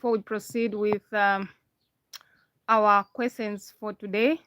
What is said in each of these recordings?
before we proceed with our questions for today.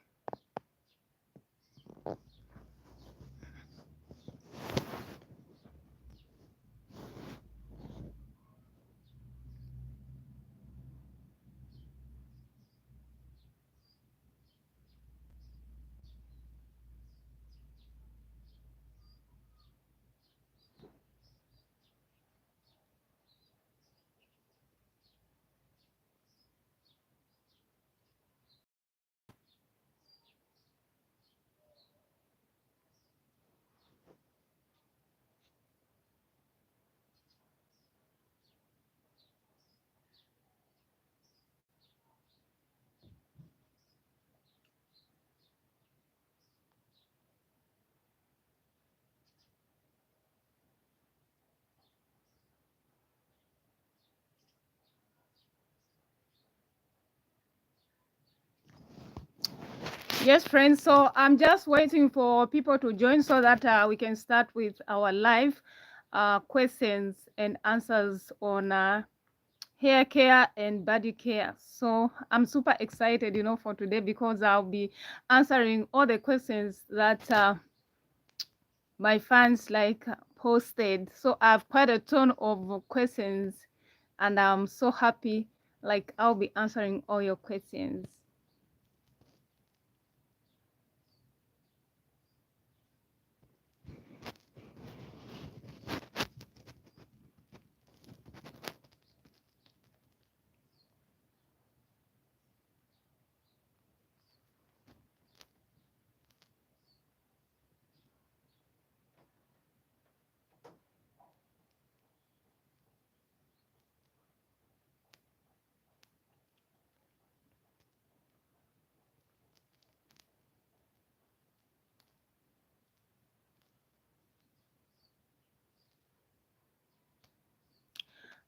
Yes, friends. So I'm just waiting for people to join so that we can start with our live questions and answers on hair care and body care. So I'm super excited, for today because I'll be answering all the questions that my fans posted. So I have quite a ton of questions, and I'm so happy. I'll be answering all your questions.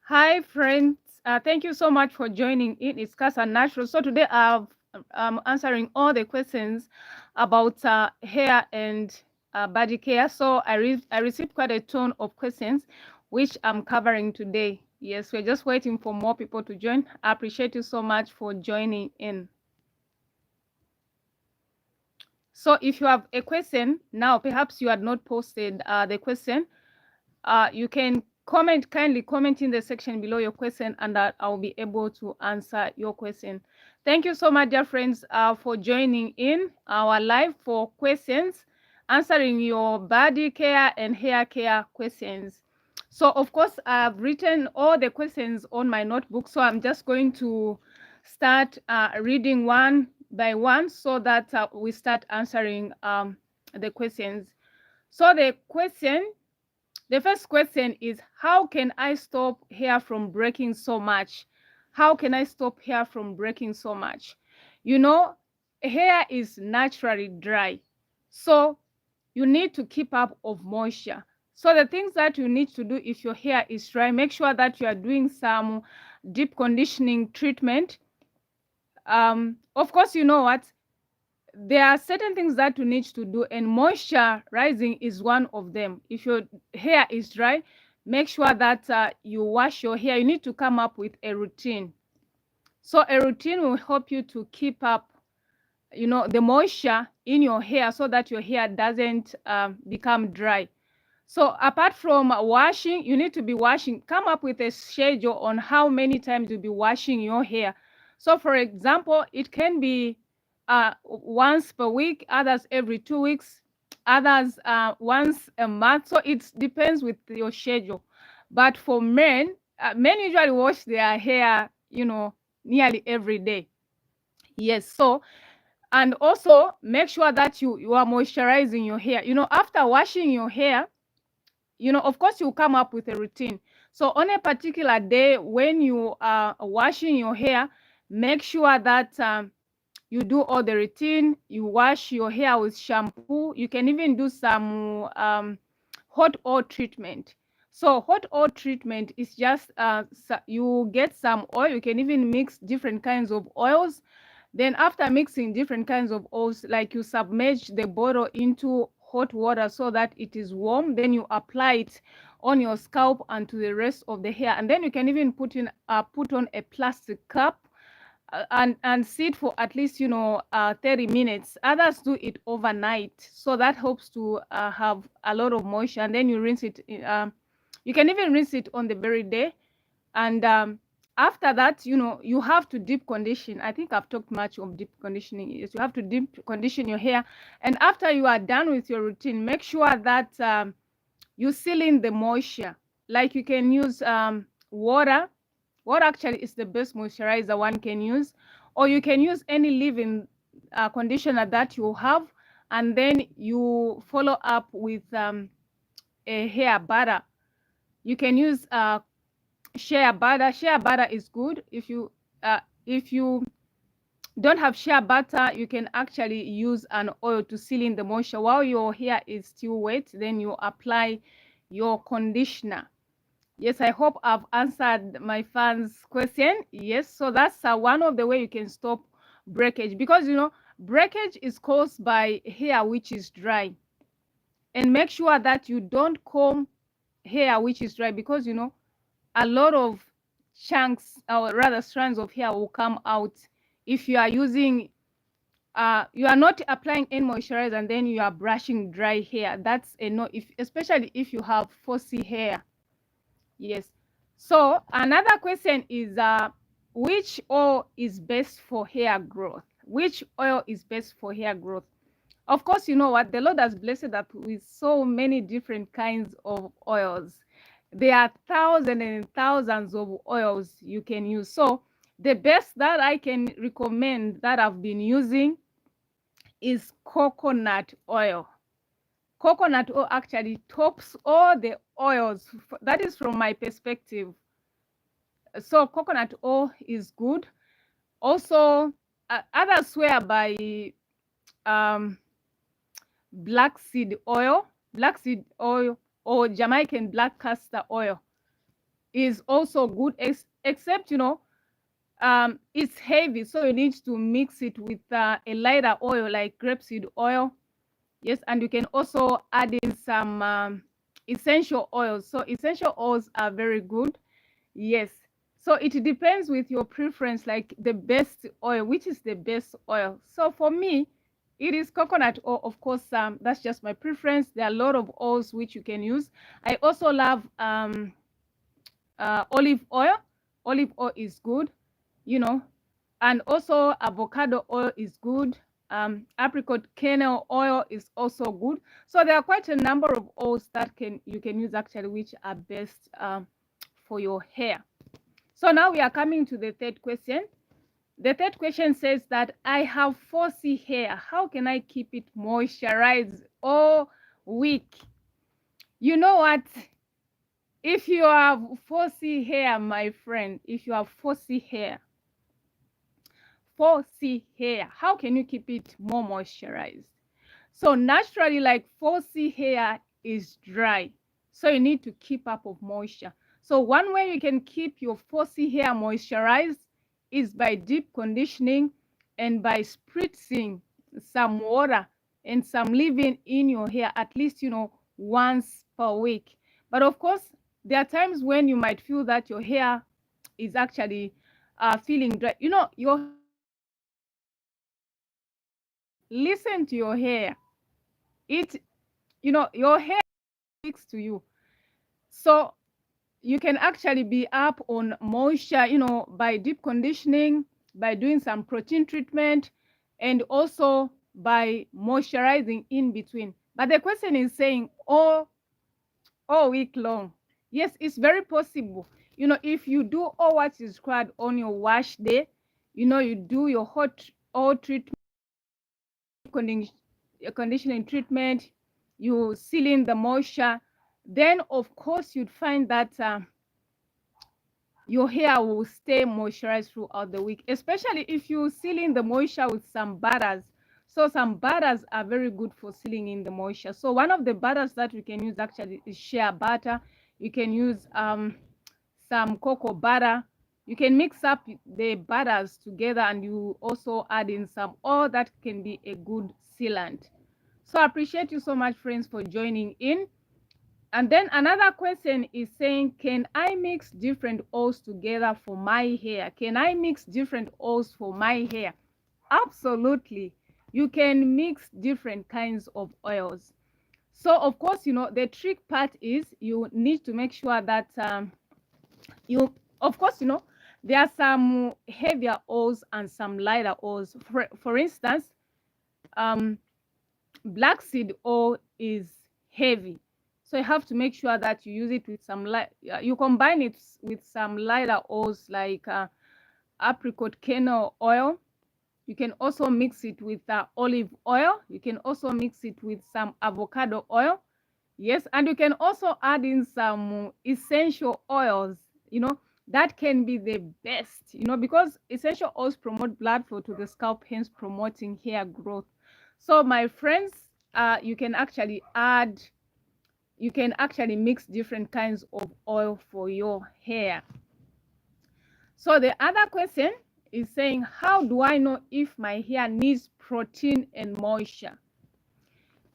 Hi, friends. Thank you so much for joining in. It's Cassia Natural. So today I'm answering all the questions about hair and body care. So I received quite a ton of questions, which I'm covering today. Yes, we're just waiting for more people to join. I appreciate you so much for joining in. So if you have a question now, perhaps you had not posted the question, you can kindly comment in the section below your question, and I'll be able to answer your question. Thank you so much, dear friends, for joining in our live for questions, answering your body care and hair care questions. So of course, I've written all the questions on my notebook, so I'm just going to start reading one by one so that we start answering the questions. So the first question is, how can I stop hair from breaking so much? How can I stop hair from breaking so much? Hair is naturally dry, so you need to keep up of moisture. So the things that you need to do if your hair is dry, make sure that you are doing some deep conditioning treatment. Of course, you know what? There are certain things that you need to do, and moisturizing is one of them. If your hair is dry, make sure that you wash your hair. You need to come up with a routine. So a routine will help you to keep up the moisture in your hair so that your hair doesn't become dry. So apart from washing, you need to be washing. Come up with a schedule on how many times you'll be washing your hair. So for example, it can be once per week, others every 2 weeks, others once a month. So it depends with your schedule. But for men, men usually wash their hair, nearly every day. Yes. So, and also make sure that you are moisturizing your hair. After washing your hair, of course, you come up with a routine. So on a particular day when you are washing your hair, make sure that you do all the routine. You wash your hair with shampoo. You can even do some hot oil treatment. So hot oil treatment is just you get some oil. You can even mix different kinds of oils. Then after mixing different kinds of oils, like you submerge the bottle into hot water so that it is warm, then you apply it on your scalp and to the rest of the hair. And then you can even put on a plastic cap and sit for at least 30 minutes. Others do it overnight, so that helps to have a lot of moisture. And then you rinse it. You can even rinse it on the very day. And after that, you have to deep condition. I think I've talked much of deep conditioning. Is you have to deep condition your hair. And after you are done with your routine, make sure that you seal in the moisture. Like you can use water. Water actually is the best moisturizer one can use, or you can use any leave-in conditioner that you have, and then you follow up with a hair butter. You can use shea butter. Shea butter is good. If you don't have shea butter, you can actually use an oil to seal in the moisture while your hair is still wet. Then you apply your conditioner. Yes, I hope I've answered my fans' question. Yes, so that's one of the way you can stop breakage, because breakage is caused by hair which is dry. And make sure that you don't comb hair which is dry, because a lot of chunks, or rather strands of hair, will come out if you are using you are not applying any moisturizer and then you are brushing dry hair. That's a no, especially if you have 4C hair. Yes. So another question is which oil is best for hair growth? Which oil is best for hair growth? Of course, you know what? The Lord has blessed us with so many different kinds of oils. There are thousands and thousands of oils you can use. So the best that I can recommend that I've been using is coconut oil. Coconut oil actually tops all the oils. That is from my perspective. So coconut oil is good. Also, others swear by black seed oil, or Jamaican black castor oil is also good, except it's heavy, so you need to mix it with a lighter oil like grapeseed oil. Yes, and you can also add in some essential oils. So essential oils are very good. Yes. So it depends with your preference, like the best oil, which is the best oil. So for me, it is coconut oil. Of course, that's just my preference. There are a lot of oils which you can use. I also love olive oil. Olive oil is good, and also avocado oil is good. Apricot kernel oil is also good. So there are quite a number of oils that you can use actually, which are best for your hair. So now we are coming to the third question. The third question says that I have 4C hair. How can I keep it moisturized all week? You know what? If you have 4C hair, my friend, if you have 4C hair, how can you keep it more moisturized? So naturally, like 4C hair is dry, so you need to keep up of moisture. So one way you can keep your 4C hair moisturized is by deep conditioning and by spritzing some water and some leave-in in your hair at least once per week. But of course, there are times when you might feel that your hair is actually feeling dry. Listen to your hair. Your hair speaks to you. So you can actually be up on moisture, by deep conditioning, by doing some protein treatment, and also by moisturizing in between. But the question is saying all week long. Yes, it's very possible. If you do all what is required on your wash day, you do your hot oil treatment, conditioning treatment, you seal in the moisture, then of course you'd find that your hair will stay moisturized throughout the week, especially if you seal in the moisture with some butters. So some butters are very good for sealing in the moisture. So one of the butters that we can use actually is shea butter. You can use some cocoa butter. You can mix up the butters together, and you also add in some oil that can be a good sealant. So I appreciate you so much, friends, for joining in. And then another question is saying, can I mix different oils together for my hair? Can I mix different oils for my hair? Absolutely. You can mix different kinds of oils. So of course, you know, the trick part is you need to make sure that you, of course, you know, there are some heavier oils and some lighter oils. For instance, black seed oil is heavy, so you have to make sure that you use it with some light, you combine it with some lighter oils like apricot kernel oil. You can also mix it with olive oil. You can also mix it with some avocado oil. Yes, and you can also add in some essential oils, you know, that can be the best, you know, because essential oils promote blood flow to the scalp, hence promoting hair growth. So my friends, you can actually mix different kinds of oil for your hair. So the other question is saying, how do I know if my hair needs protein and moisture?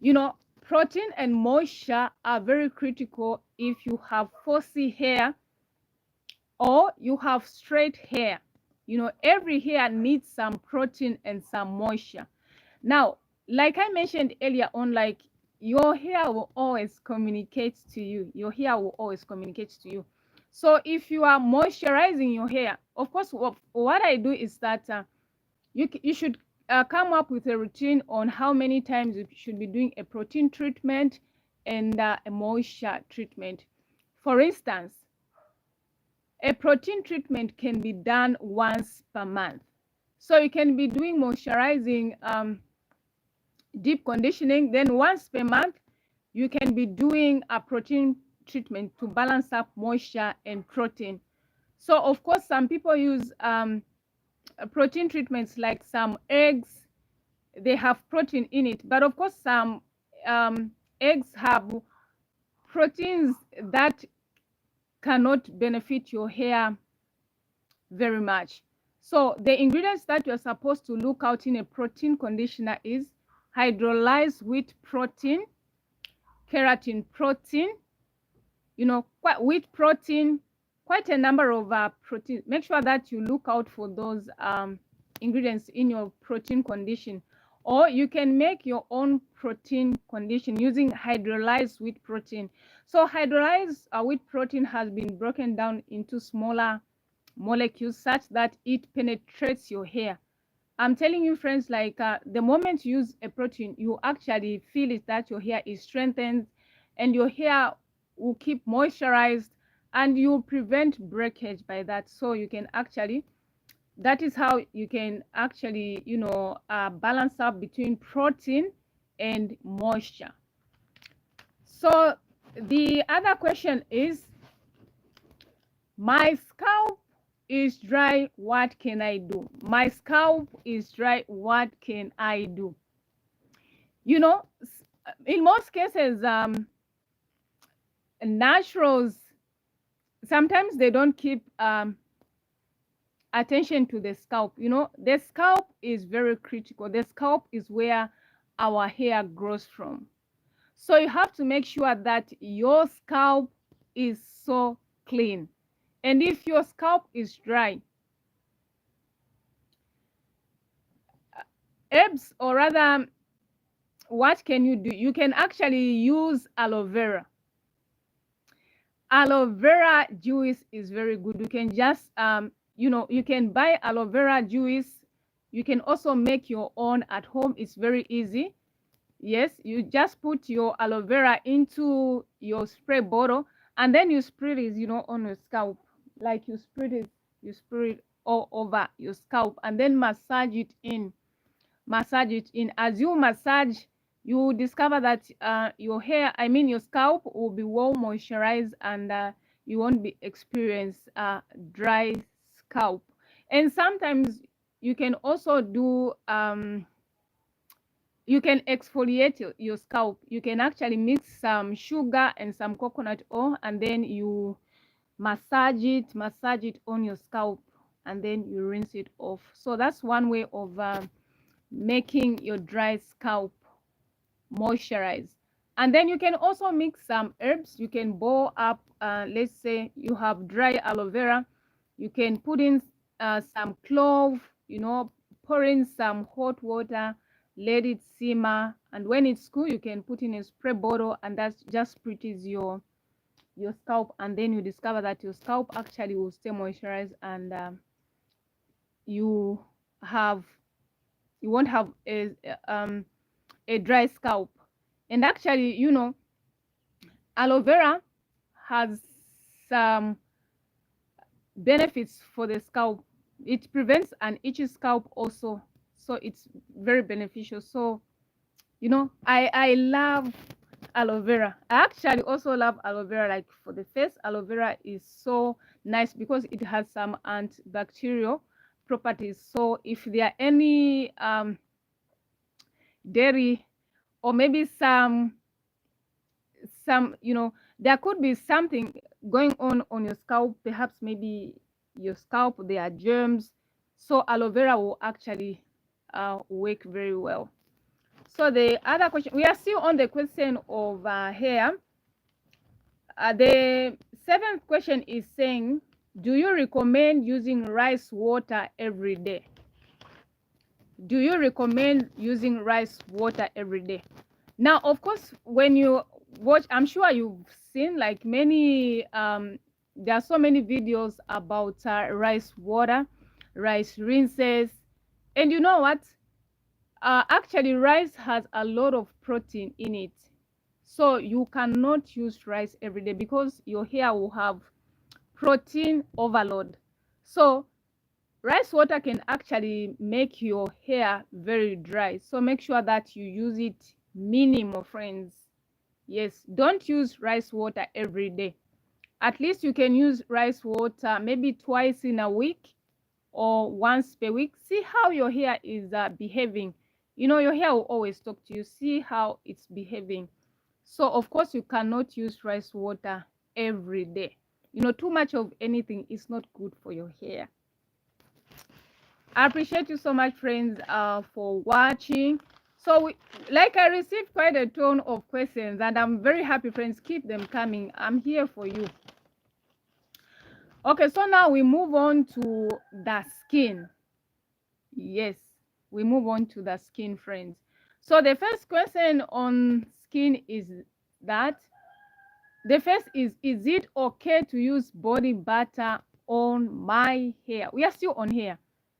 You know, protein and moisture are very critical if you have fuzzy hair or you have straight hair. You know, every hair needs some protein and some moisture. Now, like I mentioned earlier on, like your hair will always communicate to you. Your hair will always communicate to you. So if you are moisturizing your hair, of course, what I do is that you should come up with a routine on how many times you should be doing a protein treatment and a moisture treatment. For instance, a protein treatment can be done once per month. So you can be doing moisturizing, deep conditioning, then once per month, you can be doing a protein treatment to balance up moisture and protein. So of course, some people use protein treatments like some eggs, they have protein in it, but of course some eggs have proteins that cannot benefit your hair very much. So the ingredients that you're supposed to look out in a protein conditioner is hydrolyzed wheat protein, keratin protein, you know, wheat protein, quite a number of protein. Make sure that you look out for those ingredients in your protein condition, or you can make your own protein condition using hydrolyzed wheat protein. So hydrolyzed wheat protein has been broken down into smaller molecules such that it penetrates your hair. I'm telling you, friends, like the moment you use a protein, you actually feel it that your hair is strengthened and your hair will keep moisturized and you prevent breakage by that. So you can actually, that is how you can actually, you know, balance up between protein and moisture. So the other question is, my scalp is dry, what can I do? My scalp is dry, what can I do? You know, in most cases, naturals, sometimes they don't keep attention to the scalp. You know, the scalp is very critical. The scalp is where our hair grows from. So you have to make sure that your scalp is so clean. And if your scalp is dry, herbs, or rather, what can you do? You can actually use aloe vera. Aloe vera juice is very good. You can just you know, you can buy aloe vera juice. You can also make your own at home. It's very easy. Yes, you just put your aloe vera into your spray bottle and then you spray it, you know, on your scalp. Like you spray it all over your scalp and then massage it in. As you massage, you discover that your hair, I mean your scalp, will be well moisturized and you won't be experience dry scalp. And sometimes you can also do you can exfoliate your scalp. You can actually mix some sugar and some coconut oil and then you massage it on your scalp and then you rinse it off. So that's one way of making your dry scalp moisturized. And then you can also mix some herbs. You can boil up, let's say you have dry aloe vera. You can put in some clove, pour in some hot water, let it simmer. And when it's cool, you can put in a spray bottle, and that just pretties your scalp. And then you discover that your scalp actually will stay moisturized, and you won't have a dry scalp. And actually, aloe vera has some benefits for the scalp. It prevents an itchy scalp also, so it's very beneficial. So I love aloe vera. I actually also love aloe vera, like for the face. Aloe vera is so nice because it has some antibacterial properties. So if there are any dairy, or maybe some there could be something going on your scalp, perhaps maybe your scalp, there are germs, so aloe vera will actually work very well. So the other question, we are still on the question of hair. The seventh question is saying, do you recommend using rice water every day? Do you recommend using rice water every day? Now, of course, when you watch, I'm sure you've seen like many, there are so many videos about rice water, rice rinses. And you know what? Actually, rice has a lot of protein in it. So you cannot use rice every day because your hair will have protein overload. So rice water can actually make your hair very dry. So make sure that you use it minimum, friends. Yes, don't use rice water every day. At least you can use rice water maybe twice in a week or once per week. See how your hair is behaving. Your hair will always talk to you. See how it's behaving. So of course you cannot use rice water every day. Too much of anything is not good for your hair. I appreciate you so much, friends, for watching. So I received quite a ton of questions, and I'm very happy, friends. Keep them coming. I'm here for you. Okay, so now we move on to the skin. Yes, we move on to the skin, friends. So the first question on skin is that, the first is it okay to use body butter on my hair? We are still on hair.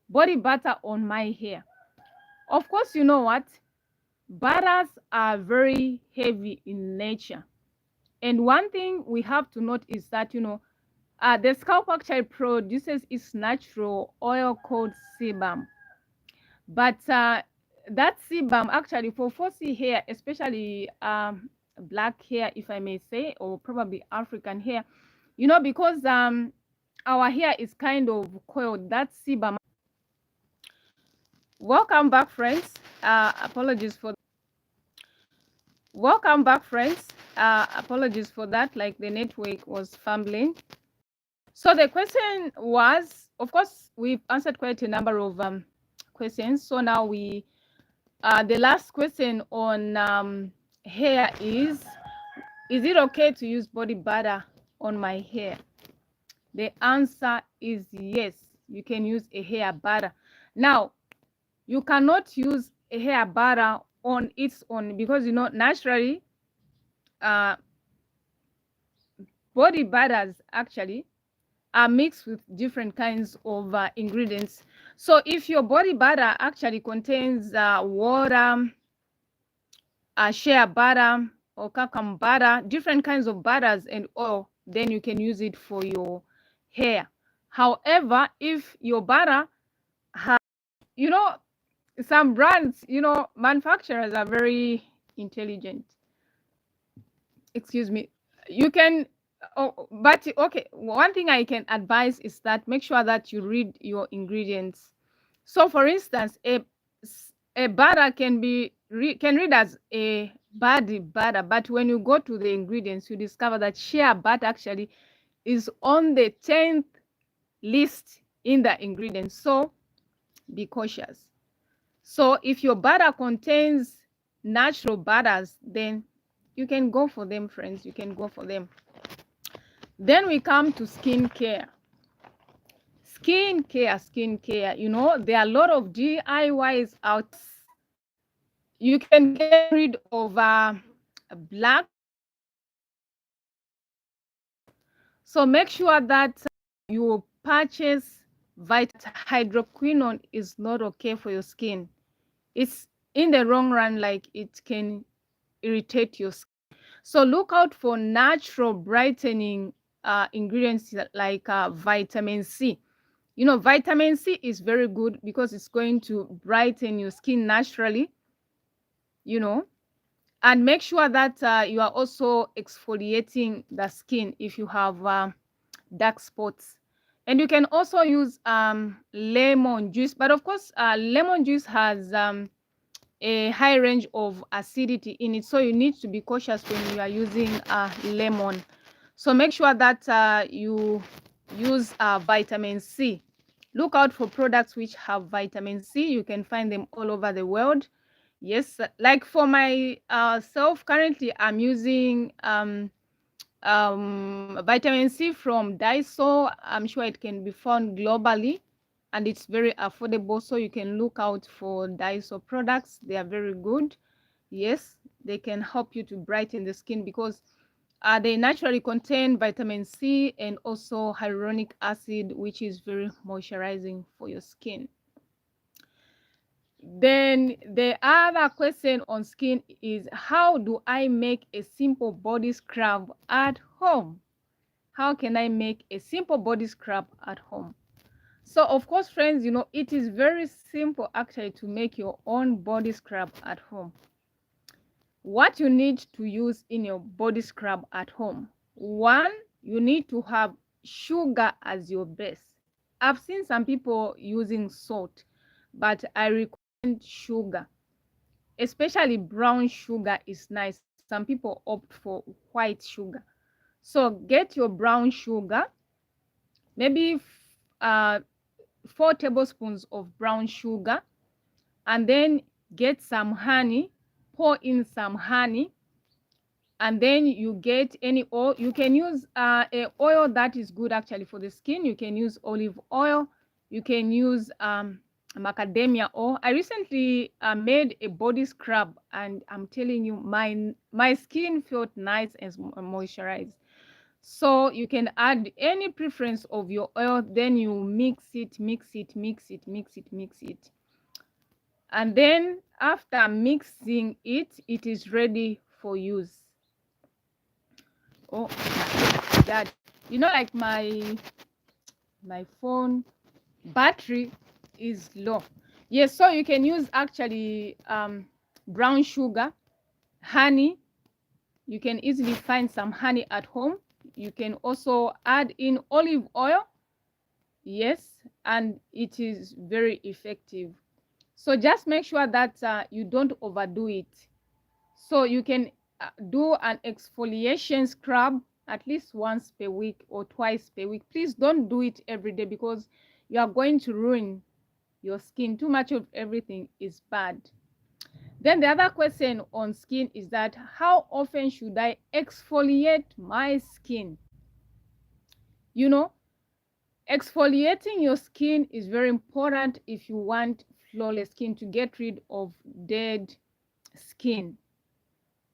Body butter on my hair. Of course, you know what? Butters are very heavy in nature. And one thing we have to note is that, the scalp actually produces its natural oil called sebum. But that sebum actually for 4C hair, especially black hair, if I may say, or probably African hair, because our hair is kind of coiled, that sebum. Welcome back, friends. Apologies for welcome back, friends. Apologies for that, like the network was fumbling. So the question was, of course, we've answered quite a number of questions. So now we the last question on hair is it okay to use body butter on my hair? The answer is yes, you can use a hair butter. Now, you cannot use a hair butter on its own because, naturally, body butters actually are mixed with different kinds of ingredients. So if your body butter actually contains water, shea butter, or cacao butter, different kinds of butters and oil, then you can use it for your hair. However, if your butter has, some brands, manufacturers are very intelligent. Excuse me. You can, but okay, one thing I can advise is that make sure that you read your ingredients. So for instance, a butter can read as a body butter, but when you go to the ingredients, you discover that shea butter actually is on the 10th list in the ingredients. So be cautious. So if your butter contains natural butters, then you can go for them, friends. You can go for them. Then we come to skincare. Skincare. You know, there are a lot of DIYs out. You can get rid of black. So make sure that you purchase hydroquinone is not okay for your skin. It's in the long run, like it can irritate your skin. So look out for natural brightening ingredients like vitamin C. You know, vitamin C is very good because it's going to brighten your skin naturally, you know. And make sure that you are also exfoliating the skin if you have dark spots. And you can also use lemon juice. But of course, lemon juice has a high range of acidity in it. So you need to be cautious when you are using lemon. So make sure that you use vitamin C. Look out for products which have vitamin C. You can find them all over the world. Yes, like for my self, currently I'm using vitamin C from Daiso. I'm sure it can be found globally and it's very affordable. So you can look out for Daiso products. They are very good. Yes, they can help you to brighten the skin because they naturally contain vitamin C and also hyaluronic acid, which is very moisturizing for your skin. Then the other question on skin is, how do I make a simple body scrub at home? How can I make a simple body scrub at home? So of course, friends, you know, it is very simple actually to make your own body scrub at home. What you need to use in your body scrub at home: one, you need to have sugar as your base. I've seen some people using salt, but I recommend sugar. Especially brown sugar is nice. Some people opt for white sugar. So get your brown sugar, maybe 4 tablespoons of brown sugar, and then get some honey, pour in some honey, and then you get any oil. You can use a oil that is good actually for the skin. You can use olive oil. You can use macadamia oil. I recently made a body scrub, and I'm telling you, my skin felt nice and moisturized. So you can add any preference of your oil, then you mix it. And then after mixing it, it is ready for use. Oh my God, you know, like my phone battery is low. Yes, so you can use actually brown sugar, honey. You can easily find some honey at home. You can also add in olive oil. Yes, and it is very effective. So just make sure that you don't overdo it. So you can do an exfoliation scrub at least once per week or twice per week. Please don't do it every day because you are going to ruin your skin. Too much of everything is bad. Then the other question on skin is that, how often should I exfoliate my skin? You know, exfoliating your skin is very important if you want flawless skin, to get rid of dead skin.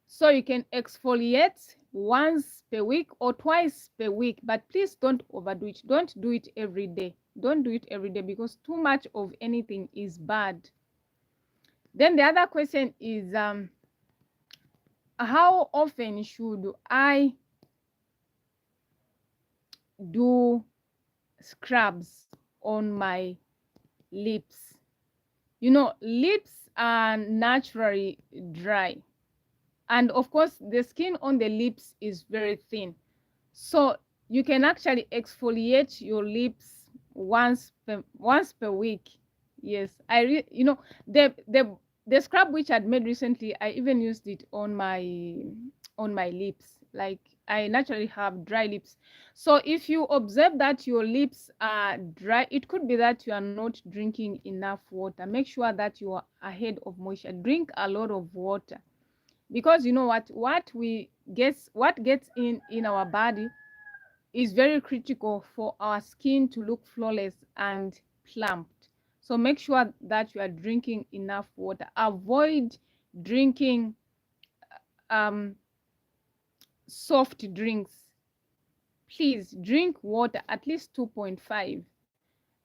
So you can exfoliate once per week or twice per week, but please don't overdo it. Don't do it every day. Don't do it every day because too much of anything is bad. Then the other question is, how often should I do scrubs on my lips? You know, lips are naturally dry. And of course, the skin on the lips is very thin. So you can actually exfoliate your lips once per week. Yes, you know, the scrub which I'd made recently, I even used it on my lips. Like, I naturally have dry lips. So if you observe that your lips are dry, it could be that you are not drinking enough water. Make sure that you are ahead of moisture. Drink a lot of water. because you know what gets in our body is very critical for our skin to look flawless and plumped. So make sure that you are drinking enough water. Avoid drinking um, soft drinks. Please drink water at least 2.5.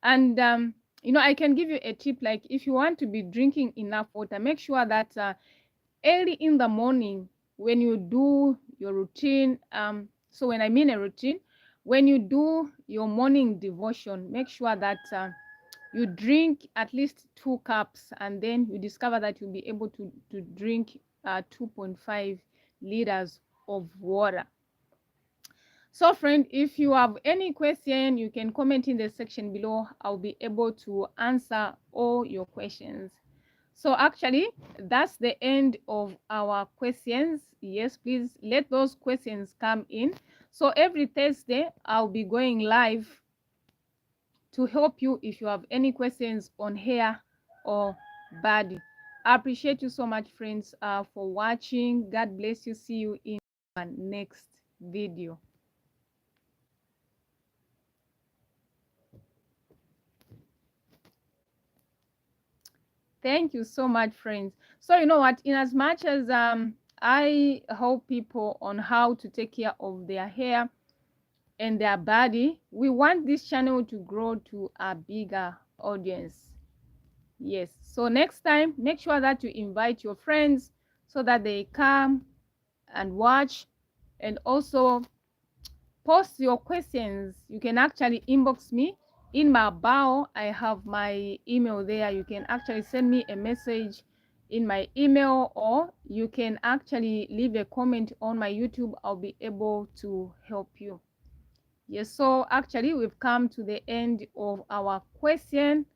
And you know, I can give you a tip. Like, if you want to be drinking enough water, make sure that early in the morning, when you do your routine, so when I mean a routine, when you do your morning devotion, make sure that you drink at least 2 cups, and then you discover that you'll be able to drink 2.5 liters of water. So friend, if you have any question, you can comment in the section below. I'll be able to answer all your questions. So actually, that's the end of our questions. Yes, please let those questions come in. So every Thursday, I'll be going live to help you if you have any questions on hair or body. I appreciate you so much, friends, for watching. God bless you. See you in our next video. Thank you so much, friends. So you know what, in as much as I help people on how to take care of their hair and their body, we want this channel to grow to a bigger audience. Yes, so next time, make sure that you invite your friends so that they come and watch. And also post your questions. You can actually inbox me. In my bio, I have my email there. You can actually send me a message in my email, or you can actually leave a comment on my YouTube. I'll be able to help you. Yes, so actually we've come to the end of our question.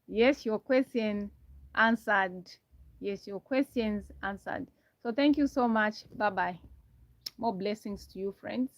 Yes, your question answered. Yes, your questions answered. So thank you so much. Bye bye. More blessings to you, friends.